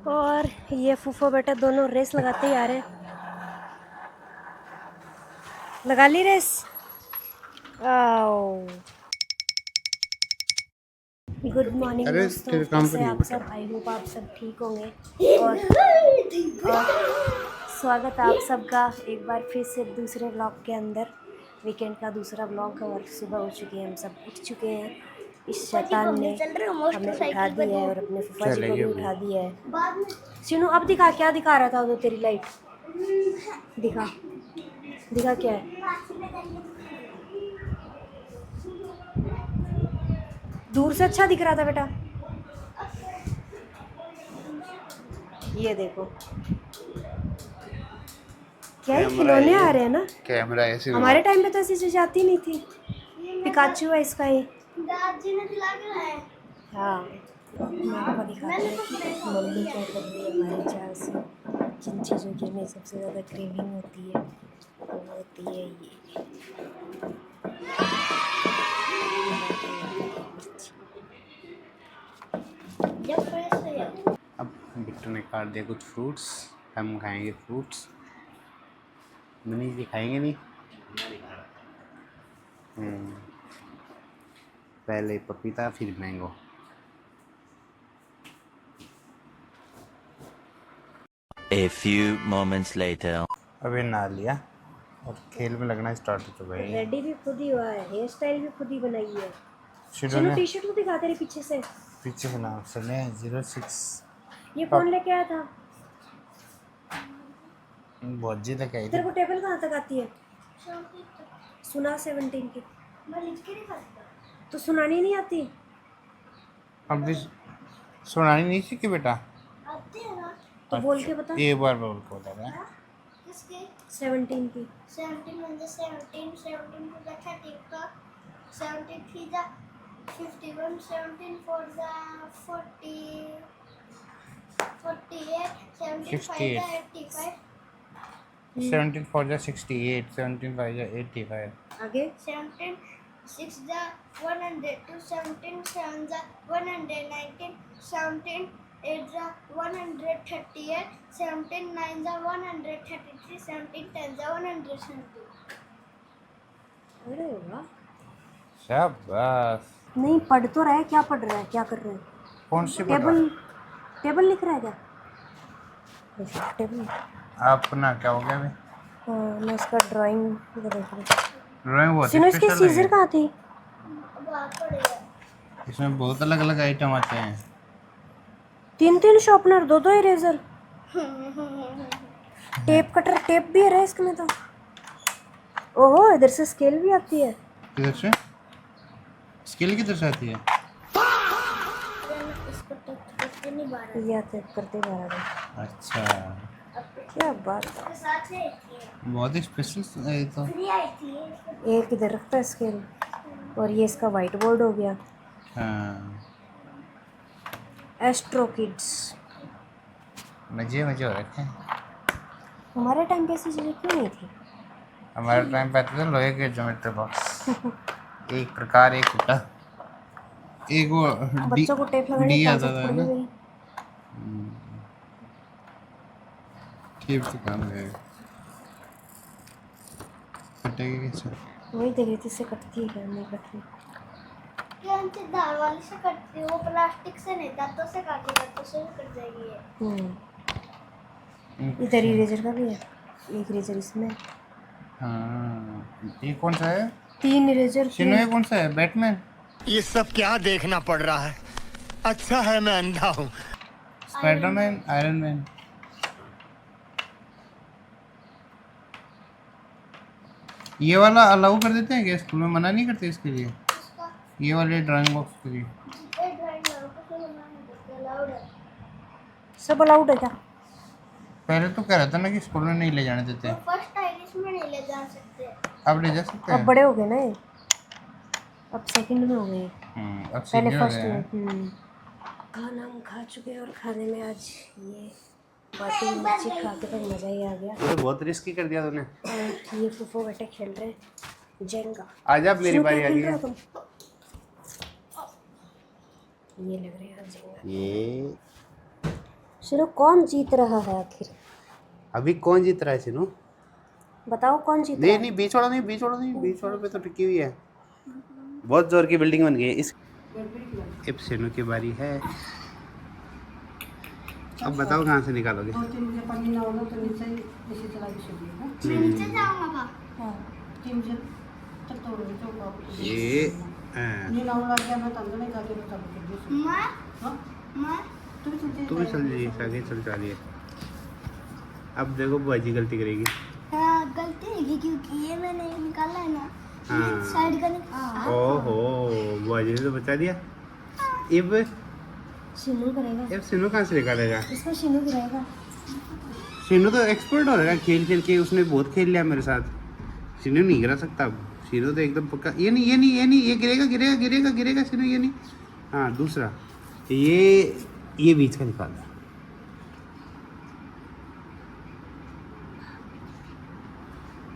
और ये फूफो बेटा दोनों रेस लगाते ही आ रहे हैं। लगा ली रेस। आओ गुड मॉर्निंग अरे दोस्तों, तेरे काम कैसे पर हैं नहीं आप बेटा। सब। आई होप आप सब ठीक होंगे। और स्वागत है आप सबका एक बार फिर से दूसरे ब्लॉग के अंदर। वीकेंड का दूसरा ब्लॉग है और सुबह हो चुकी है, हम सब उठ चुके हैं। इस शैतान ने हमें उठा दिया है और अपने फूफा जी को चलेगी भी अभी। उठा दिया है। सिनू अब दिखा, क्या दिखा रहा था वो तेरी लाइट? दिखा दिखा क्या है? दूर से अच्छा दिख रहा था बेटा। ये देखो क्या ही कैमरा है खिलौने ये। आ रहे हैं ना। कैमरा ऐसे में हमारे टाइम पे तो ऐसी चीजें आती नहीं थी। पिकाचू है इसका ही। हाँ मेरे को दिखाते हैं मम्मी क्या कर रही है हमारे चार से। जिन चीज़ों की हमें सबसे ज़्यादा क्रेविंग होती है वो होती है ये। अब बिट्टू ने काट दिया कुछ फ्रूट्स, हम खाएंगे फ्रूट्स। मनीष जी खाएंगे नहीं। पहले पपीता फिर mango. A few moments later. अबे नहा लिया और खेल में लगना स्टार्ट हो चुका है। रेडी भी खुद ही हुआ है, हेयर स्टाइल भी खुद ही बनाई है। शुरू चलो ने टी शर्ट को दिखा तेरे पीछे से। पीछे से नाम सुने 06। ये कौन लेके आया था? बहुत जी तक आई थी। तेरे को टेबल कहाँ तक आती है? सुना 17 की तो सुनानी नहीं आती। अब भी सुनानी नहीं सीखी बेटा। तो बोल के बता। एक बार बोल को बता रहा है। 17 की। 17 म्हणजे 17 17 to the 30 का 73 जा 51 17 for the 40 48 75 जा 85 17 4 जा 68, 17 5 जा 85। आगे 17 6 जा 102 17 7 जा 119 17 8 जा 138 17 9 जा 133 17 10 जा 170। अरे वाह। शाबाश। नहीं पढ़ तो रहा है, क्या पढ़ रहा है, क्या कर रहा है? कौन सी पढ़ रहा टेबल है? टेबल लिख रहा है क्या? टेबल। अपना क्या हो गया अभी? हाँ मैं उसका ड्राइंग देख रही हूँ। ड्राइंग बहुत सुनो इसके स्पेशल है सीजर ये। कहाँ थे? इसमें बहुत अलग अलग आइटम आते हैं। 3 sharpener, 2 eraser, tape cutter, tape भी है इसके में तो। ओहो इधर से स्केल भी आती है। किधर से स्केल किधर से आती है? या टेप करते 12 अच्छा क्या बात है। बहुत ही स्पेशल है ये तो। एक इधर रखता है स्केल और ये इसका वाइट बोर्ड हो गया। हाँ एस्ट्रो किड्स। मजे मजे हो रखे हैं। हमारे टाइम पे ऐसी चीज़ें क्यों नहीं थी? हमारे टाइम पे आते थे लोहे के ज्योमेट्री बॉक्स। एक प्रकार एक फुटा एक वो बच्चों को टेप लगाने डी की आता कॉन्सेप्ट था पड़ी ना। हुई। टेप से काम है। कटेगी कैसे? वही देख रही थी इससे कटती है क्या, नहीं कटती। दाल वाली से कटती है वो, प्लास्टिक से नहीं, दांतों से काटे, दांतों से भी कट जाएगी ये। इधर इरेजर का भी है, एक इरेजर इसमें। हाँ ये कौन सा है? 3 इरेजर शिनो ये कौन सा है? बैटमैन? ये सब क्या देखना पड़ रहा है? अच्छा है मैं अंधा हूँ। Spiderman, iron man. ये वाला अलाउ कर देते हैं क्या स्कूल में? मना नहीं करते इसके लिए? ये वाले ड्राइंग बॉक्स के लिए सब अलाउड है क्या? पहले तो कह रहा था ना कि स्कूल में नहीं ले जाने देते। तो फर्स्ट आइरिश में नहीं ले जा सकते। अब ले जा सकते अब हैं। बड़े हो गए ना ये, अब सेकंड में हो गए। अब पहले सीनियर हो फर्स्ट गए हैं। में। खाना हम खा चुके हैं और खाने में आज ये बाटी मिर्ची खा के तो मज़ा ही आ गया। तो बहुत रिस्की कर दिया तूने। और ये फूफो बेटे खेल रहे हैं जेंगा। आजा अब मेरी शुरू बारी क्या आ खेल गई रहे है। हो तुम? ये लग रहा है जेंगा। ये सिनू कौन जीत रहा है आखिर? अभी कौन जीत रहा है सिनू? बताओ कौन जीत रहा नहीं है? नहीं, बीच वाला नहीं, बीच वाला नहीं, बीच वाले पे तो टिकी हुई है। बहुत जोर की बिल्डिंग बन गई है इस। अब सिनू की बारी है। अब बताओ कहाँ से निकालोगे? नीचे जाऊंगा बा। ये मैं तू भी चल जी, आगे चल जा रही है। अब देखो बाजी गलती करेगी। हाँ, गलती है क्योंकि ये मैंने निकाला है ना, हाँ। साइड का निकाला। ओहो, बाजी ने तो बचा दिया। अब सिनू करेगा। अब सिनू कहाँ से निकालेगा? इसमें सिनू गिराएगा। सिनू तो एक्सपर्ट हो रहेगा खेल खेल के, उसने बहुत खेल लिया मेरे साथ। सिनू नहीं गिरा सकता अब। सिनू तो एकदम पक्का। ये नहीं, ये नहीं, ये नहीं, ये गिरेगा गिरेगा गिरेगा गिरेगा सिनू, ये नहीं। हाँ दूसरा, ये बीच का निकाल।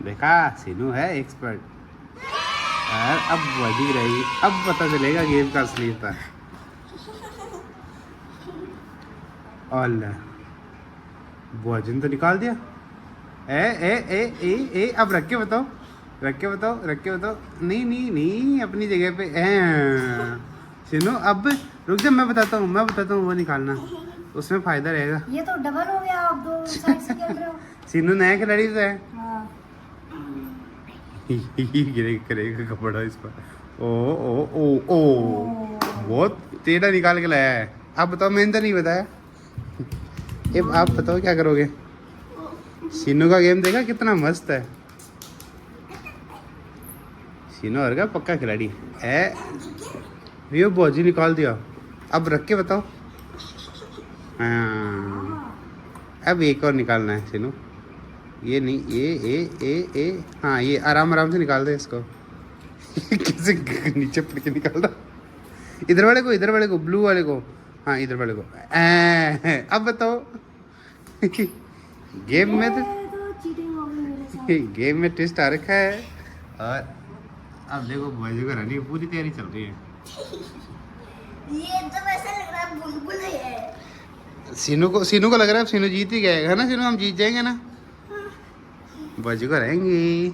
देखा, सिनू है एक्सपर्ट। और अब बाजी रहेगी, अब पता चलेगा गेम का असलियत। अल्लाह, बाजी तो निकाल दिया। ए अब रख के बताओ, रख के बताओ, रख के बताओ। नहीं नहीं नहीं, अपनी जगह पे। सिनू अब रुक जा, मैं बताता हूँ वो निकालना, उसमें फायदा रहेगा। ये तो डबल हो गया, आप दो साइड से खेल रहे हो। सिनू नया खिलाड़ी तो है। हाँ। गिरेगा करेगा कपड़ा इस पर। ओ बहुत टेढ़ा निकाल के लाया है। आप बताओ, मैंने तो नहीं बताया। अब आप बताओ क्या करोगे? सिनू का गेम देखा कितना मस्त है। सिनू और का पक्का खिलाड़ी है। ये बाजी निकाल दिया, अब रख के बताओ। हाँ, अब एक और निकालना है सिनू। ये नहीं, ये हाँ, ये आराम आराम से निकाल दे इसको। कैसे नीचे पड़ के निकाल रहा? इधर वाले को, ब्लू वाले को। हाँ, इधर वाले को। अब बताओ। गेम में तो चीटिंग हो गई मेरे साथ। गेम में ट्विस्ट आ रखा है। और अब देखो बाजी को रहने की पूरी तैयारी चल रही है। ये तो वैसा लग रहा है बुलबुल है। सिनू को लग रहा है अब सिनू जीत ही गया है ना? सिनू हम जीत जाएंगे ना? बाजी को रहेंगी।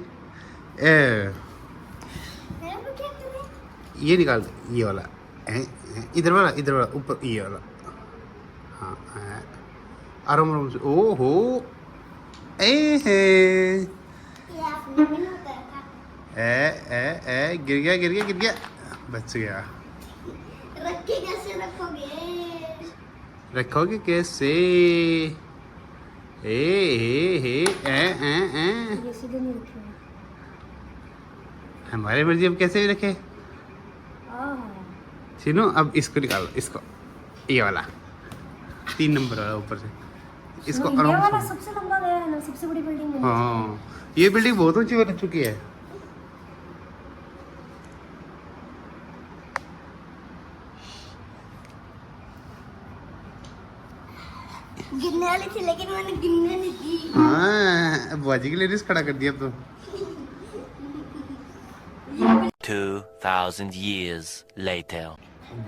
ये निकाल दे, ये वाला। इधर वाला ऊपर, ये वाला। हाँ, आराम आराम से। ओहो, गिर गया, बच गया। रखोगे कैसे? ये सीधे नहीं रखे हैं। हमारी मर्जी, अब कैसे भी रखे। सिनो, अब इसको निकालो, इसको, ये वाला 3 नंबर वाला ऊपर से। इसको ये आराम वाला से। सबसे लंबा गया है ना, सबसे बड़ी बिल्डिंग बनी है। हाँ, ये बिल्डिंग बहुत ऊंची बन चुकी है। गिनने वाली थी लेकिन मैंने गिनने नहीं दी। हाँ, बाजी के लिए रिस्क खड़ा कर दिया अब तो। 2000 years later.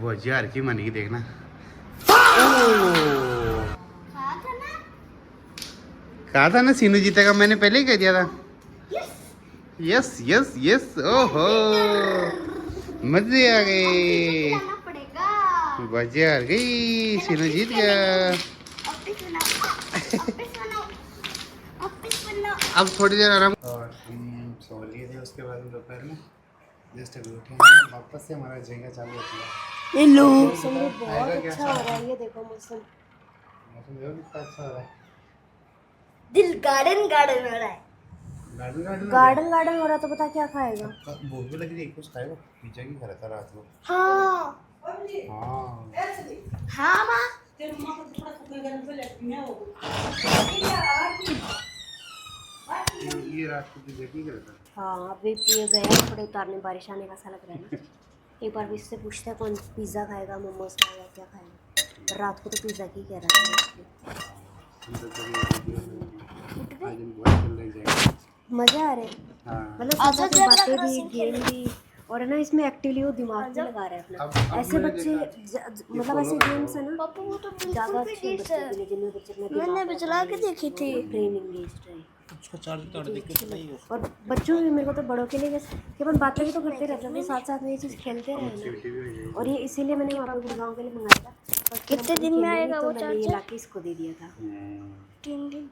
बाजी हार की मानेगी, देखना। कहा था ना सिनू जीतेगा, मैंने पहले ही कह दिया था। यस। ओहो, मजे आ गए। लाना पड़ेगा। बाजी हार गई, सिनू जीत गया। अब थोड़ी देर आराम। और सो लिए थे, उसके बाद दोपहर में जस्ट अभी उठे हैं। वापस से हमारा झींगा चालू हो गया। हेलो, मौसम भी बहुत अच्छा हो रहा है। ये देखो मौसम देखो कितना अच्छा हो रहा है। दिल गार्डन हो रहा है। गार्डन हो रहा, तो पता क्या खाएगा? भूख भी लगी थी, कुछ खाएगा? पिज्जा की खा रहा था रात को। हाँ हाँ माँ। ये रात को पिज्जा की खा रहा था। हाँ, अभी ये गया कपड़े उतारने, बारिश आने का सा लग रहा है ना। एक बार भी इससे पूछते हैं कौन पिज़्ज़ा खाएगा, मोमोज खाएगा, क्या खाएगा। रात को तो पिज़्ज़ा की कह रहा था। मज़ा आ रहा है, हाँ। मतलब बातें भी, गेम भी और है ना इसमें एक्टिवली वो दिमाग भी लगा रहे हैं अपना। ऐसे बच्चे मतलब ऐसे गेम्स है ना पापा वो तो ज़्यादा बिल्कुल अच्छे भी बच्चे के लिए जिनमें बच्चे अपना मैंने दिमाग भी चला के देखी थी। ब्रेन इंगेज्ड रहे। उसका चार्ज तोड़ दे के नहीं हो। और बच्चों भी मेरे को तो बड़ों के लिए कैसे कि अपन बातें भी तो करते रहते हैं साथ साथ में ये चीज़ खेलते रहे ना। और ये इसीलिए मैंने वहाँ पे गुड़गांव के लिए मंगाया था। पर फिर कितने हम दिन में खेले आएगा नहीं, वो तो मैंने ये चार्जर? लाके इसको दे दिया था। 3 दिन।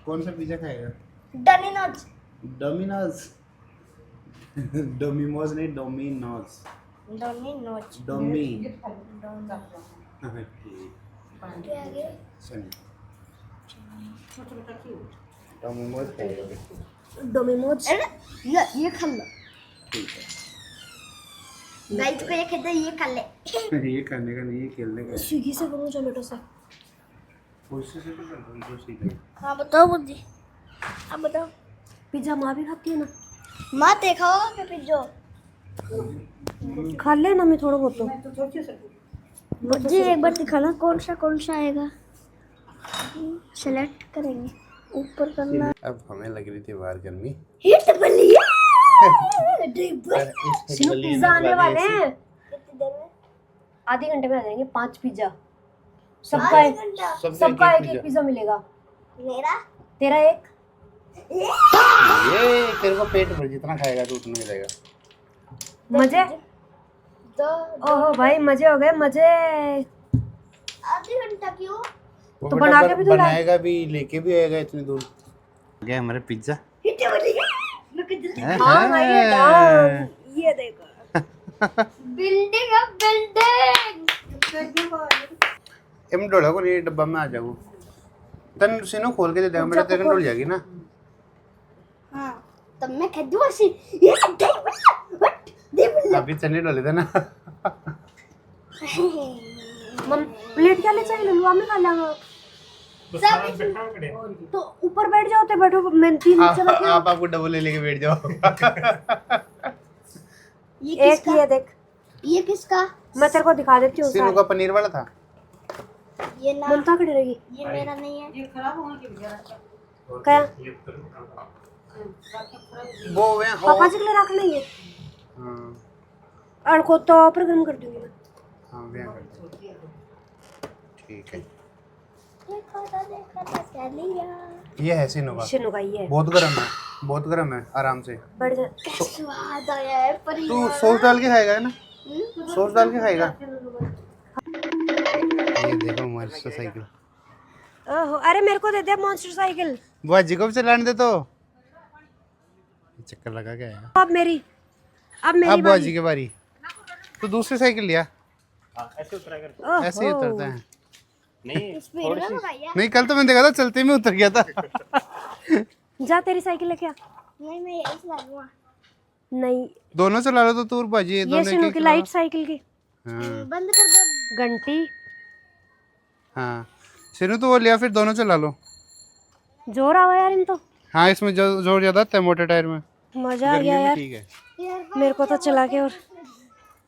कौन सा पिज्जा खाएगा? डोमिनोज। डोमिनोज डोमिनोज नहीं डोमिनोज डोमिनोज। डोमी क्या आगे? डोमिनोज खाएगा। डोमिनोज ये खा लो। गाइस को ये कहते हैं ये खा ले। ये करने का नहीं, ये खेलने का। स्विगी से करूँ जोमेटो से? उससे से तो कर दो सीधा। हाँ बताओ बुद्धि। अब बताओ। पिज्ज़ा माँ भी खाती है ना? माँ देखा होगा क्या पिज्जो? खा लेना मैं थोड़ा बहुत तो। बुद्धि एक बार दिखाना कौन सा आएगा। सेलेक्ट करेंगे ऊपर करना। अब हमें लग रही थी बाहर गर्मी। हिट बलिया। सिनु पिज्जा आने वाले हैं। कितनी देर में? आधे घंटे में आ जाएंगे 5 पिज्जा। आधा घंटा। सबका एक एक पिज्जा मिलेगा। मेरा तेरा एक। ये तेरे को पेट भर जितना खाएगा तो उतना मिलेगा। मजे। दो। ओहो भाई मजे हो गए मजे। आधे घंटा क्यों? वो तो बेटा बना के भी तो बनाएगा भी लेके भी आएगा इतनी दूर। गया हमारे पिज्जा। हिट बलिया। लोग इधर हाँ भाई ये डाल ये देखो। बिल्डिंग अब बिल्डिंग। एम डोला को ये डब्बा में आ जाओ। तन सिनो खोल के दे देगा, मेरा तेरे डोल जाएगी ना। हाँ तब मैं कह दूँ ऐसी ये दे बलिया। दे बलिया। अभी चने डोले थे ना। मम प्लेट क्या ले चाहिए लुआ में खा लेंगे। तो ऊपर बैठ जाओ तो बैठो मैं 3 नीचे बैठ आप आपको डबल ले लेके बैठ जाओ। ये एक ये देख ये किसका? मैं तेरे को दिखा देती हूँ सिनो का पनीर वाला था। ये ना ममता खड़ी रहेगी ये मेरा नहीं है। क्या वो वे पापा जी के लिए रख लेंगे। हाँ और को तो ऊपर गर्म कर दूंगी मैं। हाँ वे ठीक है। देखो तो क्या लिया। ये है सिनो का। शिनु का ये है। बहुत गर्म है आराम से। बैठ जा। स्वाद आया है पर तू सॉस डाल के खाएगा ना? सॉस डाल के खाएगा। ये देखो मॉन्स्टर साइकिल। ओहो अरे मेरे को दे दे मॉन्स्टर साइकिल। बुआजी को भी चलाने दे तो। चक्कर लगा के आया। अब मेरी अब बुआजी की बारी। तो दूसरी साइकिल लिया। ऐसे उतरा कर। ओहो। ऐसे ही उतरते हैं। नहीं स्पीड में भगाया। नहीं कल तो मैंने देखा था चलते में उतर गया था। जा तेरी साइकिल है क्या? नहीं मैं यही चला लूंगा। नहीं दोनों चला लो तो तू और बुआजी ये दोनों शिनु एक की एक लाइट साइकिल की हाँ बंद कर दो। घंटी हाँ सिनु तो वो लिया फिर दोनों चला लो। जोर आ गया यार इन तो। हाँ इसमें जोर ज्यादा आता है मोटे टायर में। मजा आ गर्मी गया में यार ठीक है। मेरे को तो चला के और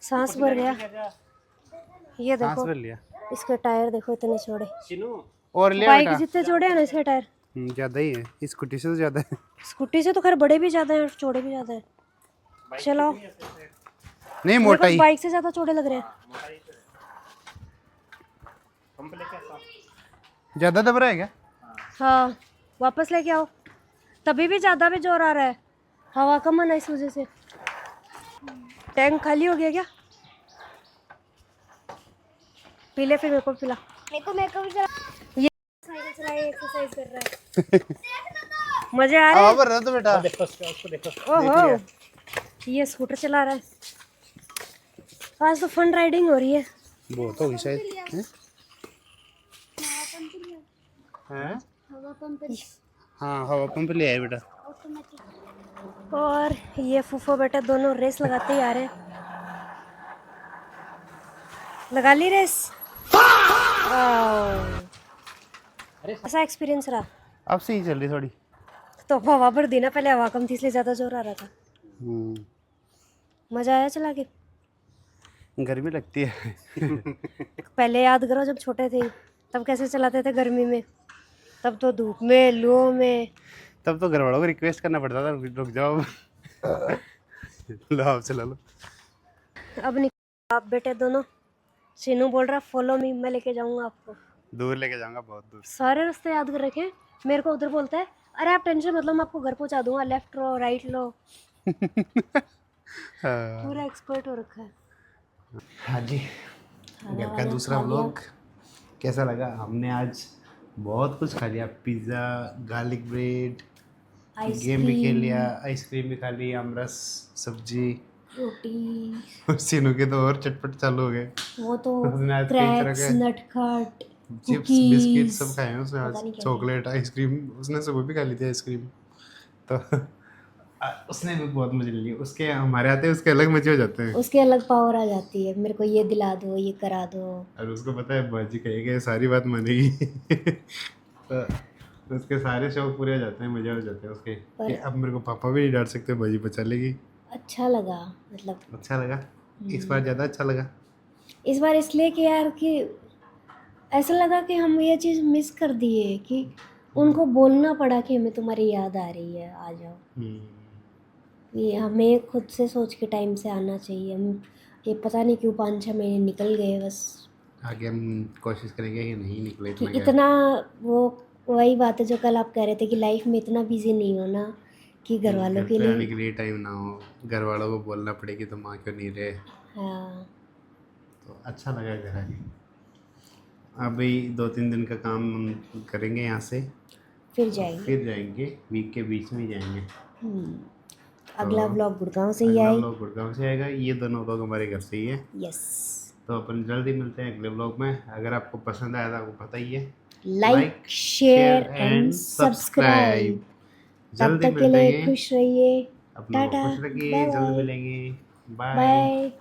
सांस भर गया। ये सांस देखो भर लिया। इसके टायर देखो इतने चौड़े। चिनू और लिया बाइक बेटा। जितने चौड़े हैं ना इसके टायर। ज्यादा ही है स्कूटी से तो ज्यादा है। स्कूटी से तो खैर बड़े भी ज्यादा हैं और चौड़े भी ज्यादा हैं। चलो नहीं मोटा ही। बाइक से ज्यादा चौड़े लग रहे हैं। ज्यादा दब रहा है क्या? हाँ वापस लेके आओ। तभी भी ज्यादा भी जोर आ रहा है। हवा कम है ना इस वजह से। टैंक खाली हो गया क्या? पी ले फिर मेरे को पिला। मेरे को भी चला। ये साइकिल चलाए एक्सरसाइज कर रहा है। मजे आ रहे हवा हैं। भर रहा तो बेटा। देखो उसको देखो। ओहो ये स्कूटर चला रहा है। आज तो फन राइडिंग हो रही है। बहुत होगी शायद। हैं? हवा पंप हाँ हवा पंप ले आए बेटा। ऑटोमेटिक। और ये फूफो बेटा दोनों रेस लगाते ही आ रहे हैं। लगा ली रेस। ऐसा एक्सपीरियंस रहा। अब सही चल रही थोड़ी। तो हवा भर दी ना पहले हवा कम थी इसलिए ज्यादा जोर आ रहा था। मजा आया चला के। गर्मी लगती है। पहले याद करो जब छोटे थे तब कैसे चलाते थे गर्मी में। तब तो धूप में लू में। तब तो घर वालों को रिक्वेस्ट करना पड़ता था रुक जाओ। लो आप चला लो। अब निकल आप बेटे दोनों। सीनू बोल रहा फॉलो मी, मैं लेके जाऊंगा आपको। दूर लेके जाऊंगा, बहुत दूर। सारे रास्ते याद कर रखे हैं। मेरे को उधर बोलता है अरे आप टेंशन मत लो, मैं आपको घर पहुंचा दूंगा, लेफ्ट लो राइट लो। हाँ पूरा एक्सपर्ट हो रखा है। हाँ जी, खाना घर का वाना दूसरा खा लिया। व्लॉग कैसा लगा? हमने आज बहुत कुछ खा लिया, पिज़्ज़ा, गार्लिक ब्रेड, गेम भी खेल लिया, आइसक्रीम भी खा ली, आमरस, सब्जी, रोटी, और सीनू के तो और चटपट चालू हो गए। वो तो उसने आज कई तरह क्रैक्स, के नटखट, चिप्स, बिस्किट सब कुकीज, खाए हैं उसने पता आज, नहीं क्या चॉकलेट, आइसक्रीम। उसने सुबह भी खा ली थी आइसक्रीम। तो उसने भी बहुत मजे लिए। उसके हमारे आते हैं उसके अलग मजे हो जाते हैं। उसके अलग पावर आ जाती है, मेरे को ये दिला दो, ये करा दो। और उसको पता है बाजी कहेगा ये सारी बात मानेगी। तो उसके सारे शौक पूरे हो जाते हैं, मजे हो जाते हैं उसके कि अब मेरे को पापा भी नहीं डांट सकते, बाजी बचा लेगी। अच्छा लगा, मतलब अच्छा लगा, इस बार ज़्यादा अच्छा लगा। इस बार इसलिए कि यार कि ऐसा लगा कि हम ये चीज़ मिस कर दिए, कि उनको बोलना पड़ा कि हमें तुम्हारी याद आ रही है, आ जाओ। ये हमें खुद से सोच के टाइम से आना चाहिए। हम ये पता नहीं क्यों 5-6 महीने निकल गए बस, आगे हम कोशिश करेंगे कि नहीं निकले कि इतना इतना वो वही बात है जो कल आप कह रहे थे कि लाइफ में इतना बिजी नहीं होना कि घर वालों घर के पे आने लिए। के लिए टाइम ना हो, घर वालों को बोलना पड़े कि तुम आ क्यों नहीं रहे। हाँ, तो अच्छा लगा घर आके। अभी 2-3 दिन का काम हम करेंगे यहाँ से, फिर जाएंगे। फिर जाएंगे, वीक के बीच में ही जाएंगे। अगला व्लॉग गुड़गांव से ही अगला आए। व्लॉग गुड़गांव से आएगा, ये दोनों व्लॉग हमारे घर से ही है। यस, तो अपन जल्दी मिलते हैं अगले व्लॉग में। अगर आपको पसंद आया तो आपको पता ही है, लाइक शेयर एंड सब्सक्राइब। तब जल्दी तक के मिलते लिए हैं। खुश रहिए। अपनों को टाटा, खुश रखिए, बाय जल्दी बाय मिलेंगे। बाय। बाय।